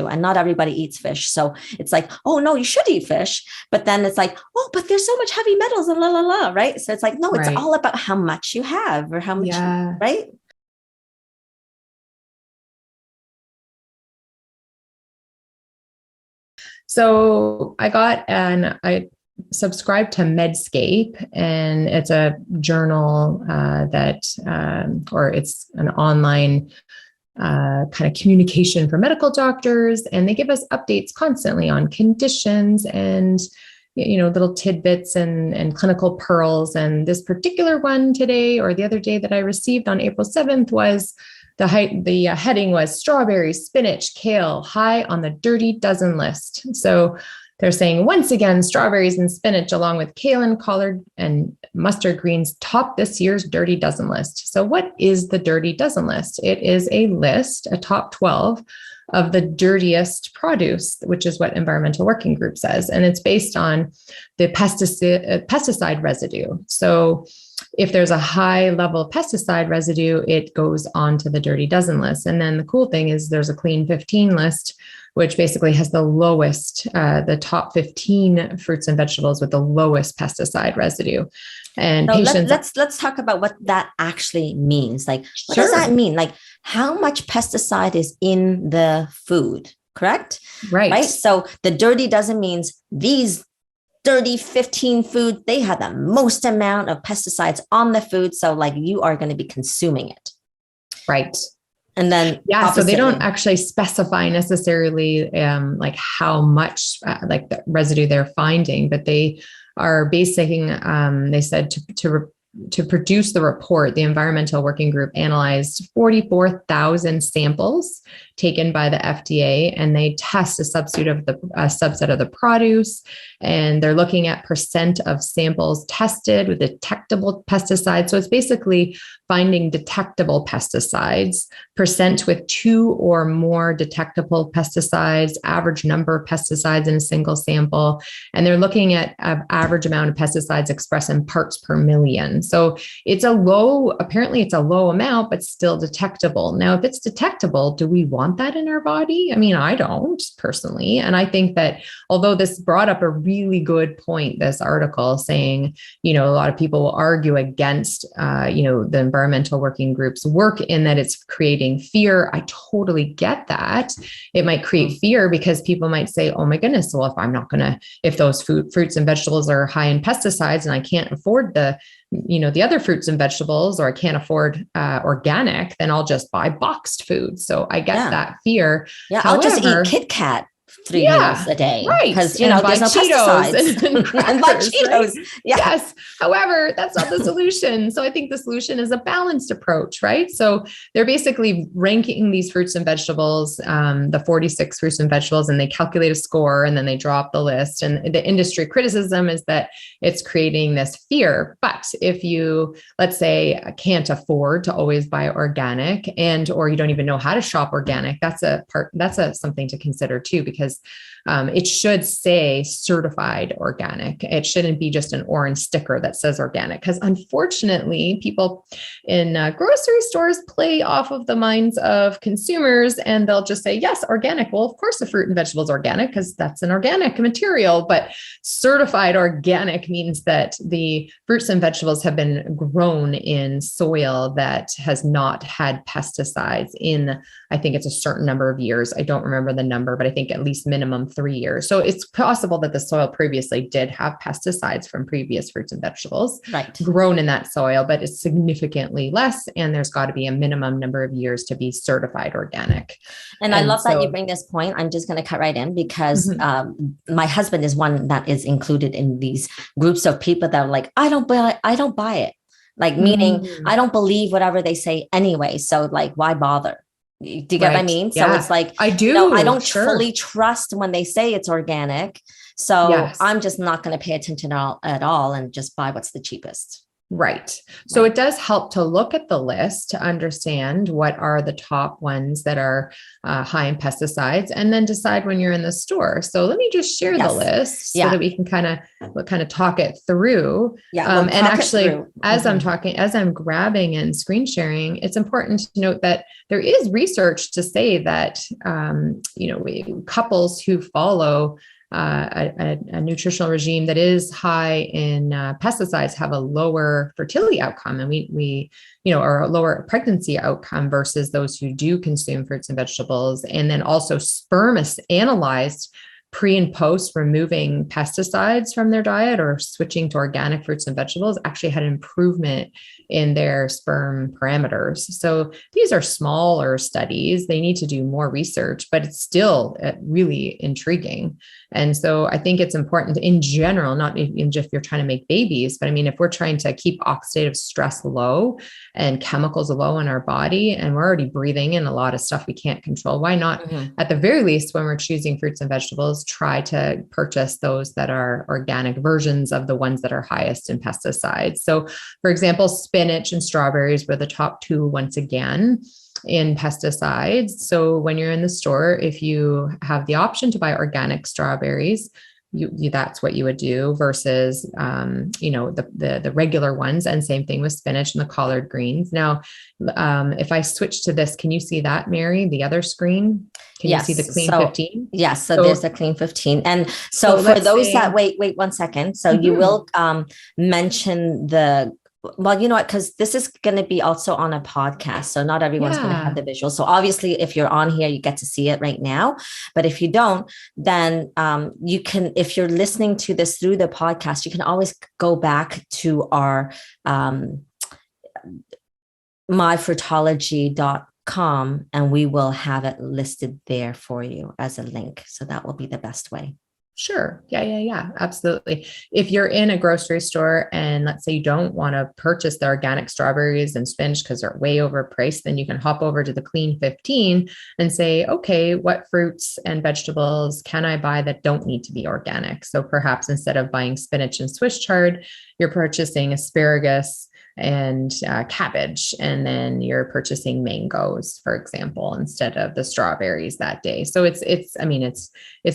too. And not everybody eats fish. So it's like, oh no, you should eat fish. But then it's like, oh, but there's so much heavy metals and la, la, la, right? So it's like, no, it's all about how much you have or how much, right? So I subscribe to Medscape, and it's a journal or it's an online kind of communication for medical doctors, and they give us updates constantly on conditions and little tidbits and clinical pearls. And this particular one today, or the other day that I received on April 7th, was the heading was strawberries, spinach, kale, high on the dirty dozen list. So they're saying, once again, strawberries and spinach, along with kale and collard and mustard greens, top this year's dirty dozen list. So what is the dirty dozen list? It is a list, a top 12 of the dirtiest produce, which is what Environmental Working Group says. And it's based on the pesticide residue. So if there's a high level of pesticide residue, it goes on to the dirty dozen list. And then the cool thing is there's a clean 15 list, which basically has the lowest, the top 15 fruits and vegetables with the lowest pesticide residue. And so let's talk about what that actually means. Like, what does that mean? Like, how much pesticide is in the food, correct? Right. So the dirty dozen means these dirty 15 food, they have the most amount of pesticides on the food. So like you are going to be consuming it. Right. And then so they don't actually specify necessarily like how much like the residue they're finding, but they are basing, they said to produce the report, the Environmental Working Group analyzed 44,000 samples taken by the FDA, and they test a subset of the produce, and they're looking at percent of samples tested with detectable pesticides. So it's basically finding detectable pesticides, percent with 2 or more detectable pesticides, average number of pesticides in a single sample, and they're looking at an average amount of pesticides expressed in parts per million. So apparently it's a low amount, but still detectable. Now, if it's detectable, do we want that in our body? I mean, I don't personally. And I think that although this brought up a really good point, this article saying, a lot of people will argue against, the Environmental Working Group's work in that it's creating fear. I totally get that. It might create fear because people might say, oh my goodness, well, if those fruits and vegetables are high in pesticides and I can't afford the other fruits and vegetables, or I can't afford organic, then I'll just buy boxed food. So I get that fear. Yeah, I'll just eat Kit Kat 3 meals a day, right? Because there's no pesticides and buy Cheetos. Right? Yes. However, that's not the solution. So I think the solution is a balanced approach, right? So they're basically ranking these fruits and vegetables, the 46 fruits and vegetables, and they calculate a score, and then they drop the list. And the industry criticism is that it's creating this fear. But if you, let's say, can't afford to always buy organic, or you don't even know how to shop organic, that's something to consider too, because it should say certified organic. It shouldn't be just an orange sticker that says organic, because unfortunately people in grocery stores play off of the minds of consumers, and they'll just say, yes, organic. Well, of course the fruit and vegetables are organic because that's an organic material, but certified organic means that the fruits and vegetables have been grown in soil that has not had pesticides in, I think it's a certain number of years. I don't remember the number, but I think at least minimum 3 years. So it's possible that the soil previously did have pesticides from previous fruits and vegetables grown in that soil, but it's significantly less. And there's got to be a minimum number of years to be certified organic. And I love that you bring this point. I'm just going to cut right in because my husband is one that is included in these groups of people that are like, I don't buy it. Like, meaning I don't believe whatever they say anyway. So like, why bother? Do you get what I mean? So it's like, I do. I don't fully trust when they say it's organic. So I'm just not going to pay attention at all and just buy what's the cheapest. Right. So it does help to look at the list to understand what are the top ones that are high in pesticides, and then decide when you're in the store. So let me just share the list so that we can kind of talk it through. We'll and actually, as I'm Mm-hmm. talking, as I'm grabbing and screen sharing, it's important to note that there is research to say that couples who follow a nutritional regime that is high in pesticides have a lower fertility outcome, and we or a lower pregnancy outcome versus those who do consume fruits and vegetables. And then also sperm is analyzed pre and post removing pesticides from their diet or switching to organic fruits and vegetables actually had an improvement in their sperm parameters. So these are smaller studies. They need to do more research, but it's still really intriguing. And so I think it's important in general, not even if you're trying to make babies, but I mean, if we're trying to keep oxidative stress low and chemicals low in our body, and we're already breathing in a lot of stuff we can't control, why not, at the very least, when we're choosing fruits and vegetables, try to purchase those that are organic versions of the ones that are highest in pesticides. So for example, spinach and strawberries were the top two once again in pesticides. So when you're in the store, if you have the option to buy organic strawberries, that's what you would do versus, the regular ones. And same thing with spinach and the collard greens. Now, if I switch to this, can you see that, Mary, the other screen? Can you see the clean 15? Yes. So there's the clean 15. And so for those that wait 1 second. So you will mention well, you know what, because this is going to be also on a podcast. So not everyone's going to have the visual. So obviously, if you're on here, you get to see it right now. But if you don't, then you can, if you're listening to this through the podcast, you can always go back to our myfruitology.com and we will have it listed there for you as a link. So that will be the best way. Sure. Yeah. Absolutely. If you're in a grocery store and let's say you don't want to purchase the organic strawberries and spinach because they're way overpriced, then you can hop over to the clean 15 and say, okay, what fruits and vegetables can I buy that don't need to be organic? So perhaps instead of buying spinach and Swiss chard, you're purchasing asparagus and cabbage, and then you're purchasing mangoes, for example, instead of the strawberries that day. So it's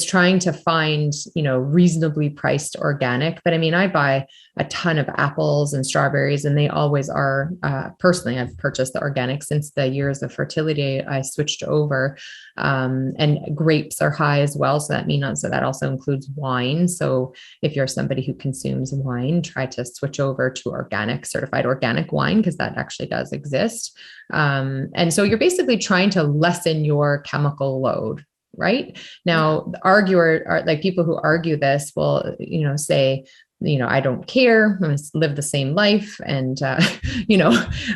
trying to find, reasonably priced organic. But I mean, I buy a ton of apples and strawberries, and they always are, personally, I've purchased the organic since the years of fertility I switched over. And grapes are high as well. So that also includes wine. So if you're somebody who consumes wine, try to switch over to certified organic wine, because that actually does exist. And so you're basically trying to lessen your chemical load. Right now, like people who argue this will, say, I don't care. I'm going to live the same life, and I'm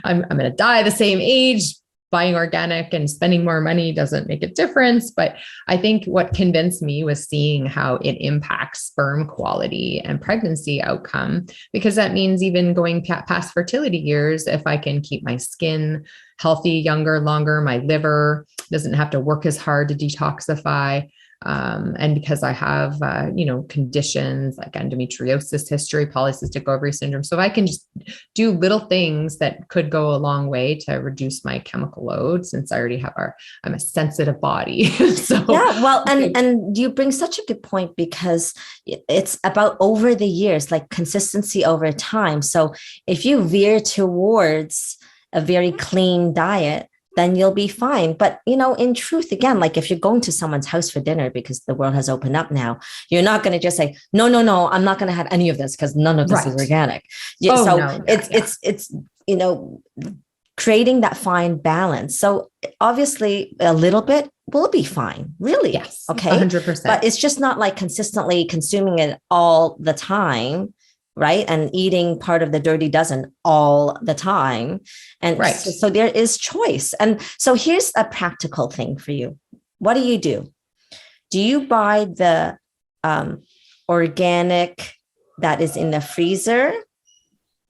going to die the same age. Buying organic and spending more money doesn't make a difference. But I think what convinced me was seeing how it impacts sperm quality and pregnancy outcome, because that means even going past fertility years, if I can keep my skin healthy, younger, longer, my liver doesn't have to work as hard to detoxify. And because I have, conditions like endometriosis history, polycystic ovary syndrome. So if I can just do little things that could go a long way to reduce my chemical load, since I already I'm a sensitive body. So and you bring such a good point, because it's about over the years, like consistency over time. So if you veer towards a very clean diet, then you'll be fine. But, in truth, again, like if you're going to someone's house for dinner because the world has opened up now, you're not going to just say, no, I'm not going to have any of this because none of this is organic. It's creating that fine balance. So obviously a little bit will be fine. Really. Yes. Okay. 100%. But it's just not like consistently consuming it all the time. Right. And eating part of the dirty dozen all the time. And so there is choice. And so here's a practical thing for you. What do? Do you buy the organic that is in the freezer,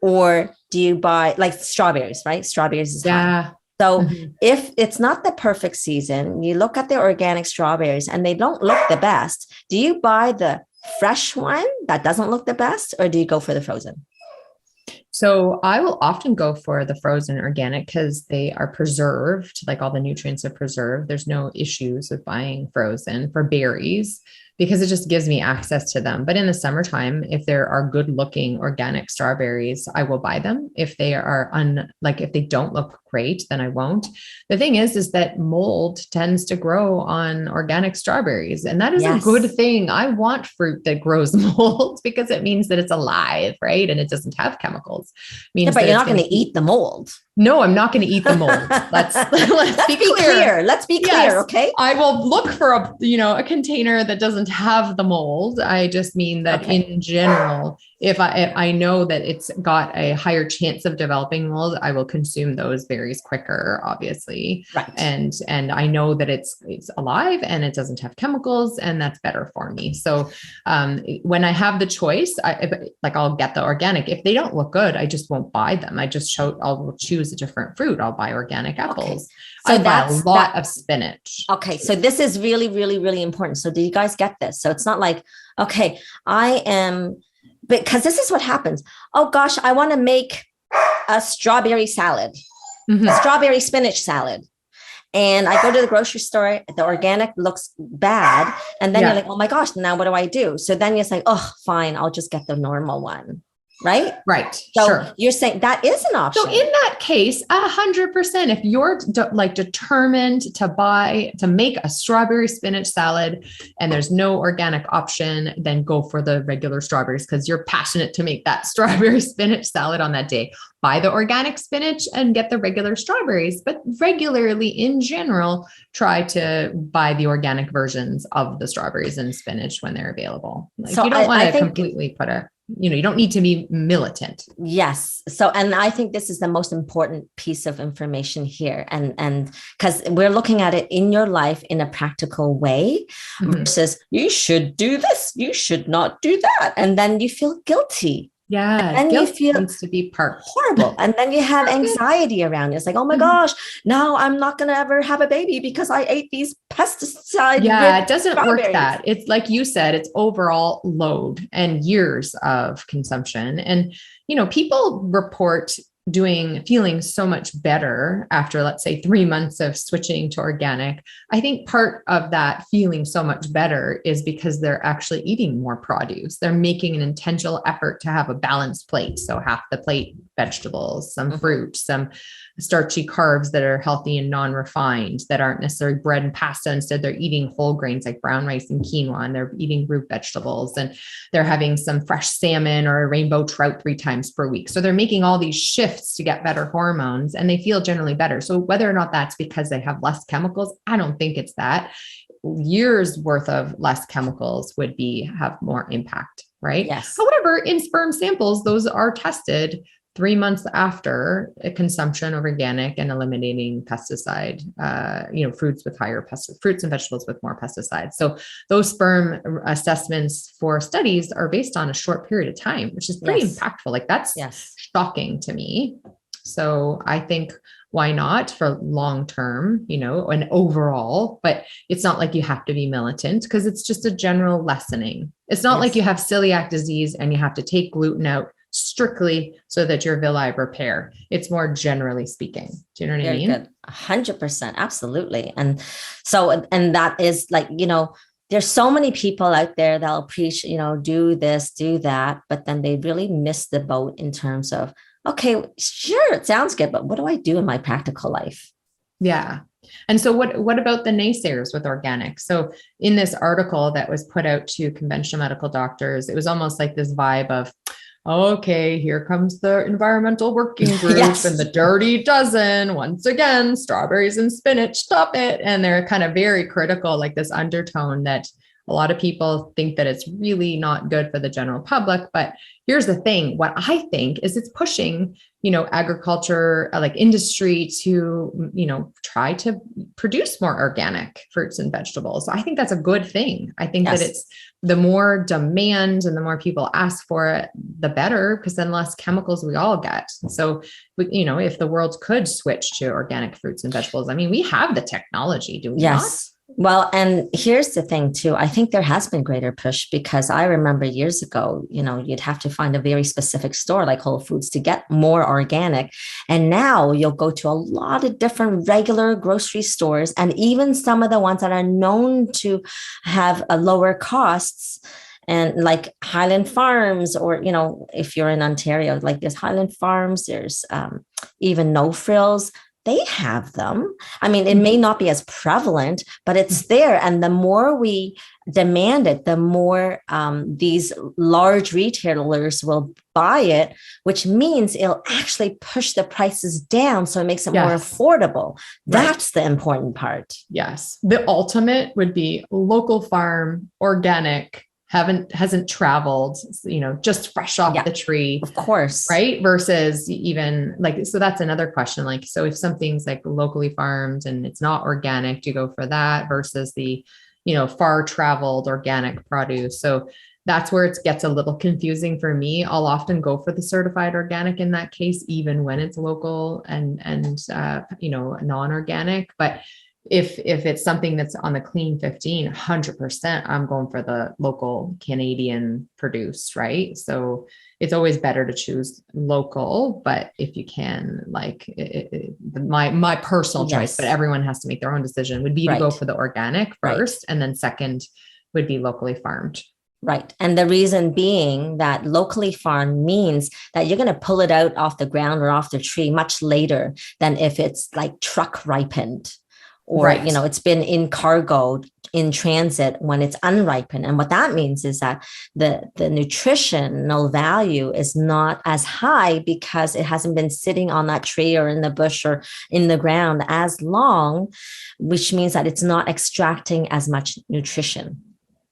or do you buy like strawberries, right? Strawberries is high. So if it's not the perfect season, you look at the organic strawberries and they don't look the best. Do you buy the fresh one that doesn't look the best, or do you go for the frozen? So I will often go for the frozen organic because they are preserved, like all the nutrients are preserved. There's no issues with buying frozen for berries because it just gives me access to them. But in the summertime, if there are good looking organic strawberries, I will buy them. If they are if they don't look great, then I won't. The thing is that mold tends to grow on organic strawberries, and that is a good thing. I want fruit that grows mold because it means that it's alive, right? And it doesn't have chemicals. But you're not going to eat the mold. No, I'm not going to eat the mold. Let's be clear. Let's be clear. Okay. I will look for a container that doesn't have the mold. I just mean that in general, if I know that it's got a higher chance of developing mold, I will consume those berries quicker, obviously. Right. And I know that it's alive and it doesn't have chemicals, and that's better for me. So when I have the choice, I'll get the organic. If they don't look good, I just won't buy them. I'll choose a different fruit. I'll buy organic apples. Okay. So I buy a lot of spinach. Okay. So this is really, really, really important. So do you guys get this? So it's not like, okay, because this is what happens. Oh gosh, I want to make a strawberry salad, a strawberry spinach salad. And I go to the grocery store, the organic looks bad. And then you're like, oh my gosh, now what do I do? So then you're like, oh, fine, I'll just get the normal one. Right? Right. So you're saying that is an option. So in that case, 100%, if you're determined to make a strawberry spinach salad and there's no organic option, then go for the regular strawberries because you're passionate to make that strawberry spinach salad on that day. Buy the organic spinach and get the regular strawberries, but regularly in general, try to buy the organic versions of the strawberries and spinach when they're available. So you don't want to completely you don't need to be militant. Yes. So, and I think this is the most important piece of information here. And because we're looking at it in your life in a practical way versus you should do this, you should not do that. And then you feel guilty. Yeah. And you feel needs to be horrible. And then you have anxiety around it. It's like, oh my gosh, now I'm not going to ever have a baby because I ate these pesticides. Yeah, it doesn't work that. It's like you said, it's overall load and years of consumption. And, people report feeling so much better after, let's say, 3 months of switching to organic. I think part of that feeling so much better is because they're actually eating more produce. They're making an intentional effort to have a balanced plate. So half the plate, vegetables, some fruit, some starchy carbs that are healthy and non-refined, that aren't necessarily bread and pasta. Instead, they're eating whole grains like brown rice and quinoa, and they're eating root vegetables, and they're having some fresh salmon or a rainbow trout 3 times per week. So they're making all these shifts to get better hormones, and they feel generally better. So whether or not that's because they have less chemicals, I don't think it's that. Years worth of less chemicals would have more impact, right? Yes. However, in sperm samples, those are tested 3 months after a consumption of organic and eliminating pesticide, fruits and vegetables with more pesticides. So those sperm assessments for studies are based on a short period of time, which is pretty impactful. Like that's shocking to me. So I think why not for long-term, and overall, but it's not like you have to be militant because it's just a general lessening. It's not like you have celiac disease and you have to take gluten out strictly so that your villi repair. It's more generally speaking. Do you know what I mean? Good. 100%. Absolutely. And so, and that is like, there's so many people out there that'll preach, do this, do that, but then they really miss the boat in terms of, okay, sure, it sounds good, but what do I do in my practical life? Yeah. And so what about the naysayers with organic? So in this article that was put out to conventional medical doctors, it was almost like this vibe of, okay, here comes the environmental working group and the dirty dozen. Once again, strawberries and spinach, stop it. And they're kind of very critical, like this undertone that a lot of people think that it's really not good for the general public. But here's the thing. What I think is it's pushing, agriculture, like industry to, try to produce more organic fruits and vegetables. I think that's a good thing. I think that it's the more demand and the more people ask for it, the better, because then less chemicals we all get. So, if the world could switch to organic fruits and vegetables, I mean, we have the technology, do we not? Well, and here's the thing too. I think there has been greater push because I remember years ago, you'd have to find a very specific store like Whole Foods to get more organic. And now you'll go to a lot of different regular grocery stores and even some of the ones that are known to have a lower costs. And like Highland Farms, or, if you're in Ontario, like there's Highland Farms, there's even No Frills. They have them. I mean, it may not be as prevalent, but it's there. And the more we demand it, the more these large retailers will buy it, which means it'll actually push the prices down. So it makes it more affordable. That's the important part. Yes. The ultimate would be local farm, organic, hasn't traveled, just fresh off the tree. Of course. Right. Versus even like, so that's another question. Like, so if something's like locally farmed and it's not organic, do you go for that versus the, far traveled organic produce? So that's where it gets a little confusing for me. I'll often go for the certified organic in that case, even when it's local and non-organic. But if it's something that's on the clean 15, 100%, I'm going for the local Canadian produce, right? So it's always better to choose local, but if you can, like my personal choice, but everyone has to make their own decision, would be to go for the organic first, and then second would be locally farmed. Right. And the reason being that locally farmed means that you're going to pull it out off the ground or off the tree much later than if it's like truck ripened. Or, it's been in cargo, in transit when it's unripened. And what that means is that the nutritional value is not as high because it hasn't been sitting on that tree or in the bush or in the ground as long, which means that it's not extracting as much nutrition.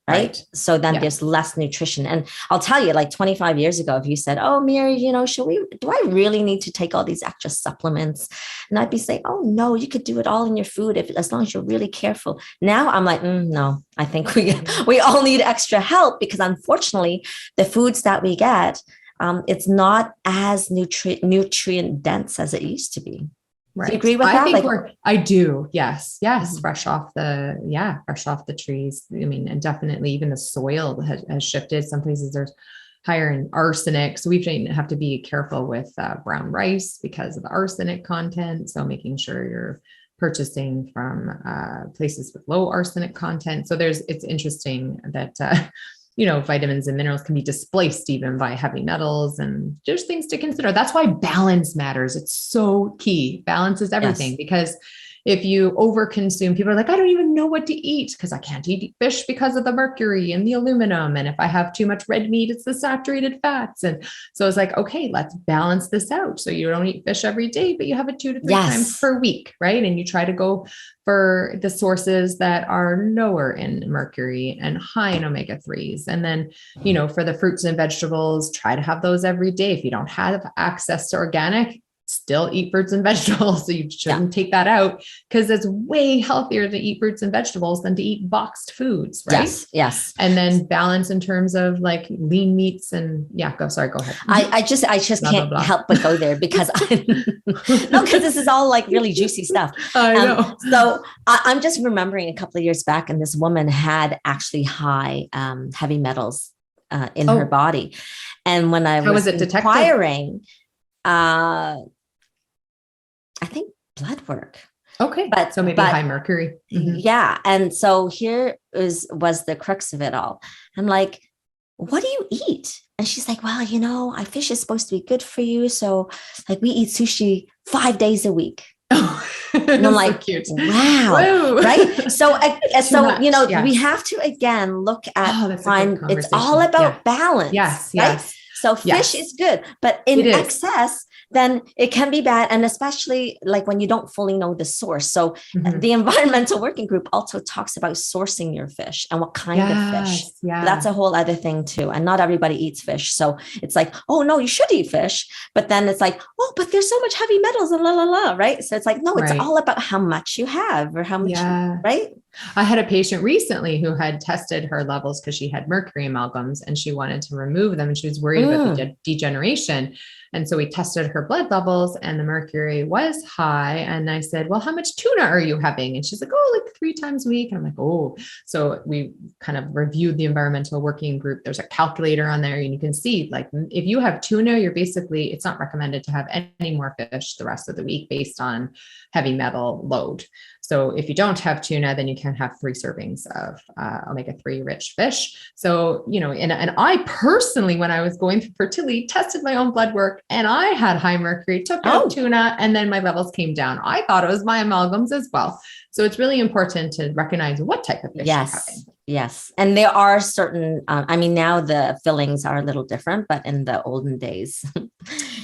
Right. So then there's less nutrition. And I'll tell you, like 25 years ago, if you said, oh, Mary, do I really need to take all these extra supplements? And I'd be saying, oh, no, you could do it all in your food as long as you're really careful. Now I'm like, no, I think we all need extra help because unfortunately, the foods that we get, it's not as nutrient dense as it used to be. Right. Do you agree with that? I do. Yes. Yes. Fresh off the trees. I mean, and definitely even the soil has shifted. Some places there's higher in arsenic. So we have to be careful with brown rice because of the arsenic content. So making sure you're purchasing from places with low arsenic content. So it's interesting that, vitamins and minerals can be displaced even by heavy metals, and there's things to consider. That's why balance matters. It's so key. Balance is everything because if you overconsume, people are like, I don't even know what to eat because I can't eat fish because of the mercury and the aluminum. And if I have too much red meat, it's the saturated fats. And so it's like, okay, let's balance this out. So you don't eat fish every day, but you have it 2 to 3 times per week, right? And you try to go for the sources that are lower in mercury and high in omega-3s. And then, for the fruits and vegetables, try to have those every day. If you don't have access to organic, still eat fruits and vegetables. So you shouldn't take that out because it's way healthier to eat fruits and vegetables than to eat boxed foods. Right. Yes. And then balance in terms of like lean meats and go ahead. I just can't help but go there because because this is all like really juicy stuff. I know. So I'm just remembering a couple of years back and this woman had actually high heavy metals in her body. And when I was inquiring, I think blood work. Okay. But so maybe high mercury. Mm-hmm. Yeah. And so here was the crux of it all. I'm like, what do you eat? And she's like, well, fish is supposed to be good for you. So like we eat sushi 5 days a week. And I'm like, so cute. Wow. Woo. Right. So we have to again look at it's all about balance. Yes. Right? Yes. So fish is good, but in excess, then it can be bad. And especially like when you don't fully know the source. So the environmental working group also talks about sourcing your fish and what kind of fish. Yeah. That's a whole other thing too. And not everybody eats fish. So it's like, oh no, you should eat fish. But then it's like, oh, but there's so much heavy metals and right? So it's like, no, it's all about how much you have or how much, right? I had a patient recently who had tested her levels because she had mercury amalgams and she wanted to remove them. And she was worried about the degeneration. And so we tested her blood levels and the mercury was high. And I said, well, how much tuna are you having? And she's like, oh, like 3 times a week. And I'm like, oh, so we kind of reviewed the environmental working group. There's a calculator on there and you can see, like, if you have tuna, you're basically, it's not recommended to have any more fish the rest of the week based on heavy metal load. So if you don't have tuna, then you can have 3 servings of omega-3 rich fish. So, and I personally, when I was going through fertility, tested my own blood work and I had high mercury, took out tuna, and then my levels came down. I thought it was my amalgams as well. So it's really important to recognize what type of fish you're having. Yes. And there are certain, now the fillings are a little different, but in the olden days,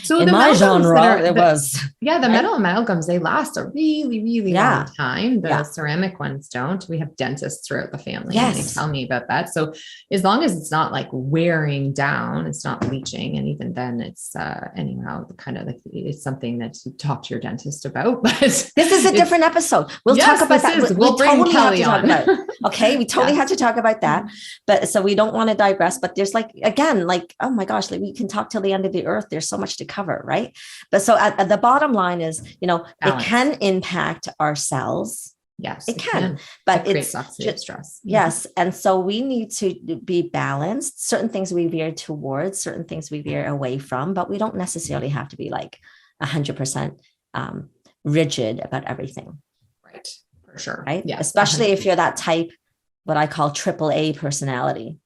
so in my genre, it was. Yeah, the metal amalgams, they last a really, really long time. The ceramic ones don't. We have dentists throughout the family and they tell me about that. So as long as it's not like wearing down, it's not bleaching. And even then it's, anyhow, kind of like it's something that you talk to your dentist about. But this is a different episode. We'll talk about that. We'll bring totally Kelly on. Okay. We totally have to talk about that, but so we don't want to digress, but there's oh my gosh, we can talk till the end of the earth. There's so much to cover. Right. But so at the bottom line is, balance. It can impact our cells. Yes, it can. But it's just stress. Yes. And so we need to be balanced. Certain things we veer towards, certain things we veer away from, but we don't necessarily have to be like 100% rigid about everything. Right. For sure. Right. Yeah. Especially 100%. If you're that type, what I call AAA personality.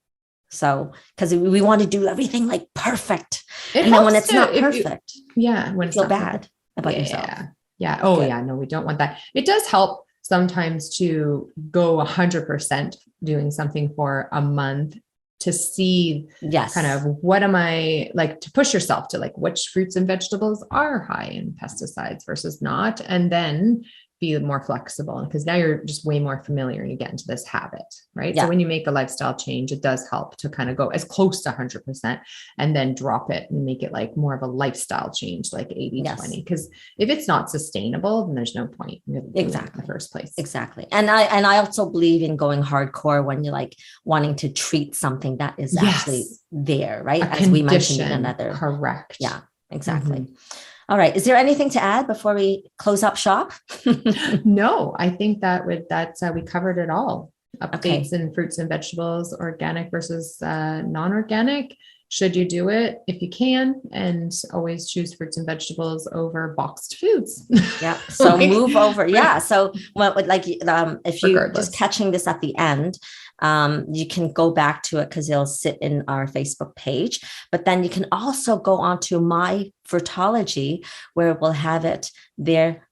So, because we want to do everything like perfect. And then when it's not perfect, when you feel bad about yourself. Yeah. Oh, yeah. No, we don't want that. It does help sometimes to go 100% doing something for a month to see kind of what am I like, to push yourself to like which fruits and vegetables are high in pesticides versus not. And then be more flexible because now you're just way more familiar and you get into this habit, right? So when you make a lifestyle change, it does help to kind of go as close to 100% and then drop it and make it like more of a lifestyle change, like 80-20. Because if it's not sustainable, then there's no point in in the first place. Exactly. And I also believe in going hardcore when you're like wanting to treat something that is actually there, right? As we mentioned in another. Correct. Yeah, exactly. Mm-hmm. All right. Is there anything to add before we close up shop? No, I think we covered it all. Updates in fruits and vegetables, organic versus non-organic. Should you do it if you can, and always choose fruits and vegetables over boxed foods. Yeah. So move over. Yeah. So if you're just catching this at the end, you can go back to it because it'll sit in our Facebook page, but then you can also go on to My Fertology where we'll have it there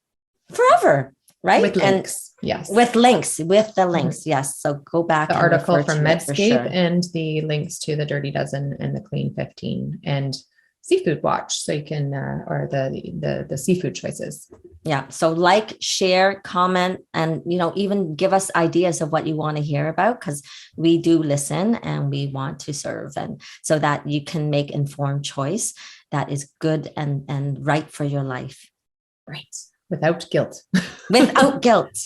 forever. Right. With links. Yes. With the links. Yes. So go back. The article from Medscape and the links to the Dirty Dozen and the Clean 15 and Seafood Watch. So you can, or the seafood choices. Yeah. So share, comment, and, even give us ideas of what you want to hear about, because we do listen and we want to serve, and so that you can make informed choice that is good and right for your life. Right. Without guilt. Without guilt.